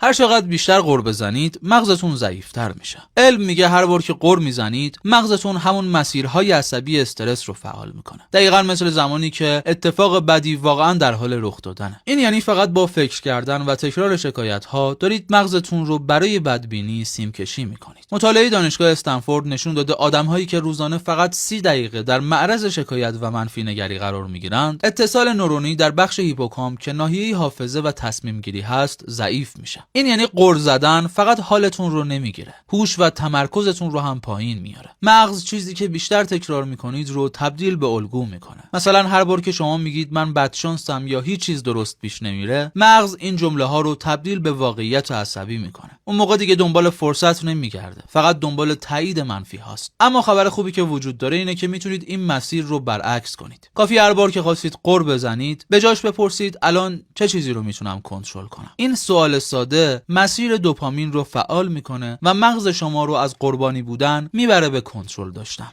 هر چقدر بیشتر غر بزنید مغزتون ضعیف‌تر میشه. علم میگه هر بار که غر میزنید مغزتون همون مسیرهای عصبی استرس رو فعال میکنه. دقیقاً مثل زمانی که اتفاق بدی واقعاً در حال رخ دادنه. این یعنی فقط با فکر کردن و تکرار شکایت‌ها دارید مغزتون رو برای بدبینی سیم‌کشی میکنید. مطالعه دانشگاه استنفورد نشون داده آدم‌هایی که روزانه فقط 30 دقیقه در معرض شکایت و منفی نگری قرار میگیرند، اتصال نورونی در بخش هیپوکامپ که ناحیه حافظه و تصمیم گیری هست ضعیف میشه. این یعنی غر زدن فقط حالتون رو نمیگیره، هوش و تمرکزتون رو هم پایین میاره. مغز چیزی که بیشتر تکرار میکنید رو تبدیل به الگو میکنه. مثلا هر بار که شما میگید من بدشانسم یا هیچ چیز درست پیش نمیره، مغز این جمله ها رو تبدیل به واقعیت عصبی میکنه. اون موقع دیگه دنبال فرصت نمیگرده، فقط دنبال تایید منفی هاست. اما خبر خوبی که وجود داره اینه که میتونید این مسیر رو برعکس کنید. کافی هر بار که خواستید غر بزنید به جاش بپرسید الان چه چیزی رو میتونم کنترل کنم. این سوال ساده مسیر دوپامین رو فعال میکنه و مغز شما رو از قربانی بودن میبره به کنترل داشتن.